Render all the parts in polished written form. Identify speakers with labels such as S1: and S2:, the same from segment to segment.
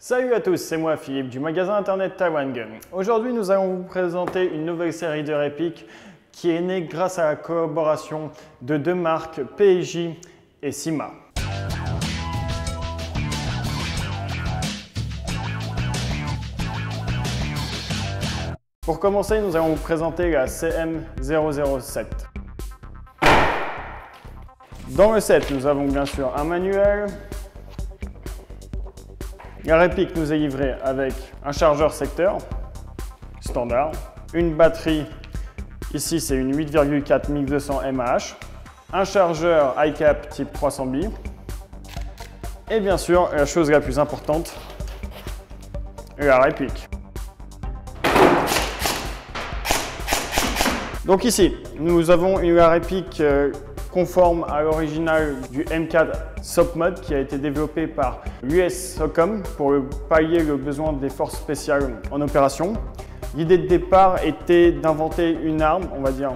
S1: Salut à tous, c'est moi Philippe du magasin internet Taiwan Gun. Aujourd'hui nous allons vous présenter une nouvelle série de répliques qui est née grâce à la collaboration de deux marques PJ et Sima. Pour commencer, nous allons vous présenter la CM007. Dans le set, nous avons bien sûr un manuel. La réplique nous est livrée avec un chargeur secteur standard, une batterie, ici c'est une 8,4 1200 mAh, un chargeur iCap type 300B et bien sûr la chose la plus importante, la réplique. Donc ici, nous avons la réplique conforme à l'original du M4 SOP Mode qui a été développé par l'US SOCOM pour pallier le besoin des forces spéciales en opération. L'idée de départ était d'inventer une arme, on va dire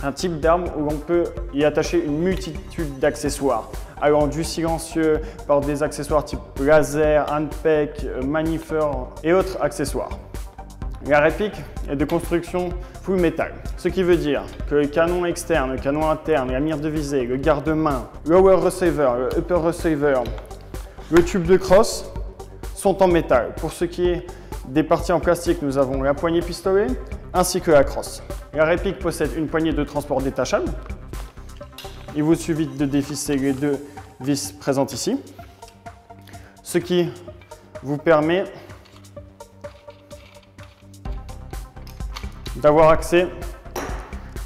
S1: un type d'arme où l'on peut y attacher une multitude d'accessoires, allant du silencieux par des accessoires type laser, handpec, manifeur et autres accessoires. La réplique est de construction full métal, ce qui veut dire que le canon externe, le canon interne, la mire de visée, le garde-main, le lower receiver, le upper receiver, le tube de crosse sont en métal. Pour ce qui est des parties en plastique, nous avons la poignée pistolet ainsi que la crosse. La réplique possède une poignée de transport détachable. Il vous suffit de dévisser les deux vis présentes ici, ce qui vous permet d'avoir accès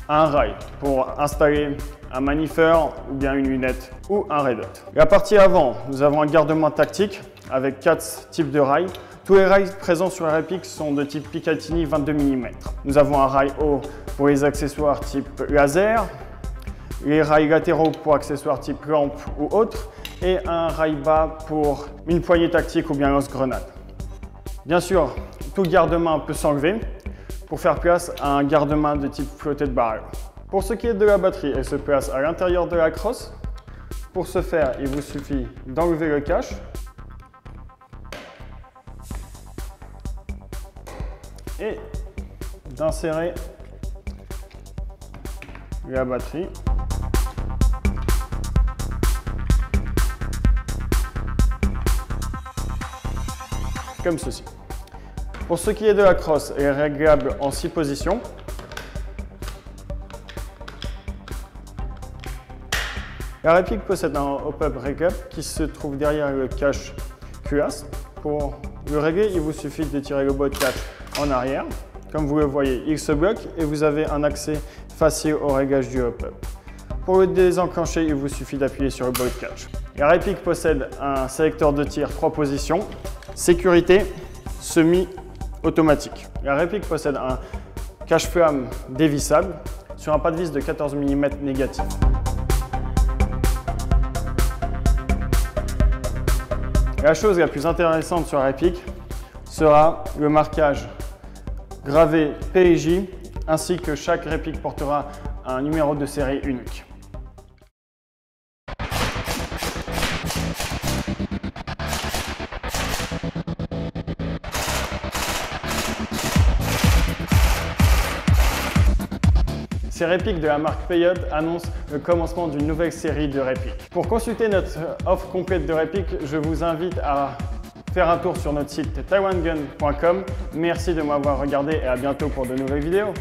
S1: à un rail pour installer un manifeur ou bien une lunette ou un red dot. La partie avant, nous avons un garde-main tactique avec 4 types de rails. Tous les rails présents sur la réplique sont de type Picatinny 22 mm. Nous avons un rail haut pour les accessoires type laser, les rails latéraux pour accessoires type lampe ou autres et un rail bas pour une poignée tactique ou bien lance-grenade. Bien sûr, tout garde-main peut s'enlever pour faire place à un garde-main de type floated barrel. Pour ce qui est de la batterie, elle se place à l'intérieur de la crosse. Pour ce faire, il vous suffit d'enlever le cache et d'insérer la batterie. Comme ceci. Pour ce qui est de la crosse, elle est réglable en 6 positions. La réplique possède un hop-up réglable qui se trouve derrière le cache culasse. Pour le régler, il vous suffit de tirer le bot catch en arrière. Comme vous le voyez, il se bloque et vous avez un accès facile au réglage du hop-up. Pour le désenclencher, il vous suffit d'appuyer sur le bot catch. La réplique possède un sélecteur de tir 3 positions, sécurité, semi-automatique. La réplique possède un cache-flamme dévissable sur un pas de vis de 14 mm négatif. La chose la plus intéressante sur la réplique sera le marquage gravé PJ ainsi que chaque réplique portera un numéro de série unique. Ces répliques de la marque Payot annoncent le commencement d'une nouvelle série de répliques. Pour consulter notre offre complète de répliques, je vous invite à faire un tour sur notre site taiwangun.com. Merci de m'avoir regardé et à bientôt pour de nouvelles vidéos.